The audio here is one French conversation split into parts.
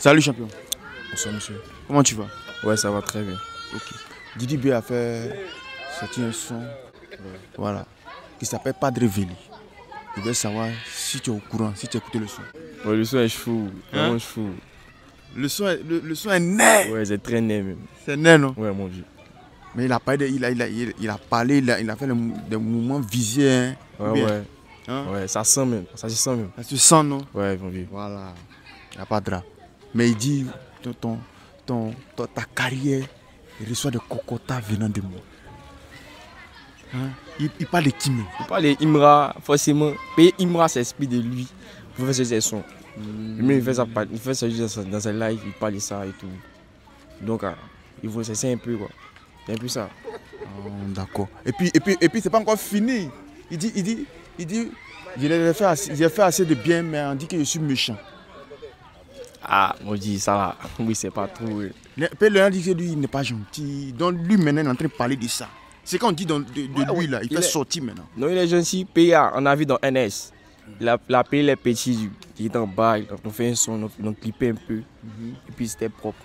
Salut champion. Bonsoir monsieur. Comment tu vas? Ouais, ça va très bien. Ok. Didi B a fait sorti un son, voilà, qui s'appelle Padre Veli. Je veux savoir si tu es au courant, si tu as écouté le son. Ouais, le son est fou. Vraiment fou. Le son est né. Ouais, c'est très né même. C'est né, non? Ouais, mon vieux. Mais il a parlé, il a parlé, il a fait des mouvements visés. Hein, ouais, bien, ouais. Hein? Ouais, ça sent même. Ça se sent même. Ça se sent, non? Ouais, mon vieux. Voilà. Il n'y a pas de drap. Mais il dit, ta carrière, il reçoit des cocotas venant de moi. Hein? Il parle de qui même? Il parle d'Imra, forcément. Et Imra s'inspire de lui pour faire ses sons. Lui, il fait ça juste dans sa live, il parle de ça et tout. Donc, il faut cesser un peu, quoi. C'est un peu ça. Oh, d'accord. Et puis c'est pas encore fini. Il dit, j'ai fait assez de bien, mais on dit que je suis méchant. Ah, on dit ça là. Oui, c'est pas trop. Oui. Le gens dit que lui, il n'est pas gentil. Donc lui, maintenant, il est en train de parler de ça. C'est quand on dit de lui, là, il fait sortir maintenant. Non, il est gentil. PA, on a vu dans NS. Il a appelé les petits, il est en bas, on fait un son, on clippé un peu. Et puis c'était propre.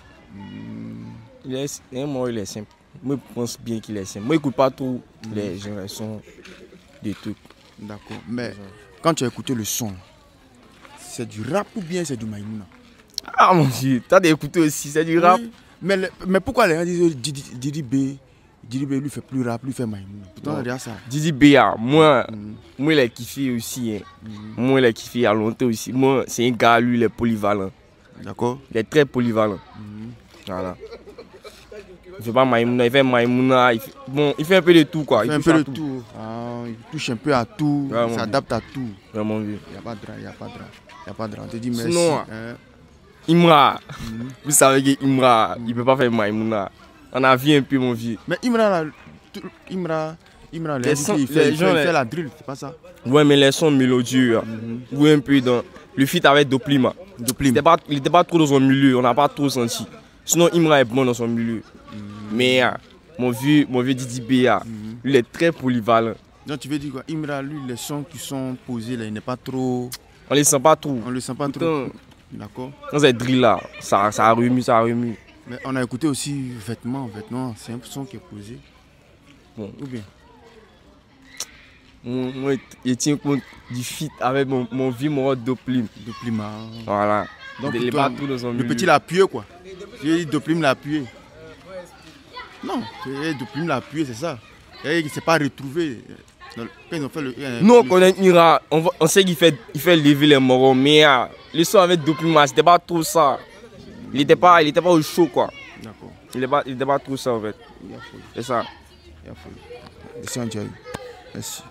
Il est simple. Moi, je pense bien qu'il est simple. Moi, je n'écoute pas trop les générations des trucs. D'accord. Mais quand tu as écouté le son, c'est du rap ou bien c'est du Maïmouna? Ah mon Dieu, tu as écouté aussi, c'est du rap. Oui. Mais pourquoi les gens disent Didi B lui fait plus rap, lui fait Maïmouna? Pourtant, regarde ça. Didi BA, moi, il a kiffé aussi. Hein. Moi, il a kiffé il y a longtemps aussi. Moi, c'est un gars, lui, il est polyvalent. D'accord. Il est très polyvalent. Voilà. Il fait pas Maïmouna, il fait Maïmouna. Il fait un peu de tout, quoi. Il fait un peu de tout. Ah, il touche un peu à tout, il s'adapte à tout. Vraiment vieux. Il n'y a pas de drap, il n'y a pas de drap. Il n'y a pas de drap. On te dit merci. Sinon, Imra, vous savez que Imra, il ne peut pas faire Maïmouna. On a vu un peu, mon vieux. Mais Imra, il fait la drill, c'est pas ça? Ouais, mais les sons mélodieux, ou un peu dans le feat avec Doplima. Il n'était pas trop dans son milieu, on n'a pas trop senti. Sinon, Imra est bon dans son milieu. Mais mon vieux Didi BA, il est très polyvalent. Donc tu veux dire quoi? Imra, lui, les sons qui sont posés là, il n'est pas trop. On les sent pas trop. On les sent pas trop. D'accord. Dans cette drill là, ça remue. Mais on a écouté aussi Vêtements, c'est un son qui est posé. Bon. Ou bien? Moi, je tiens compte du feat avec mon vieux moro Doplima. Voilà. Donc, il est pas tout dans son milieu. Le petit l'a appuyé quoi. J'ai dit Doplima l'a appuyé. Non, Doplima l'a appuyé, c'est ça. Et il ne s'est pas retrouvé. Quand ils ont fait nous, on connaît Ira, on sait qu'il fait lever les morons, mais le son avec Doplima, c'était pas trop ça. Il était pas au chaud quoi. D'accord. Il était pas trop ça en fait. C'est ça. Merci. Merci.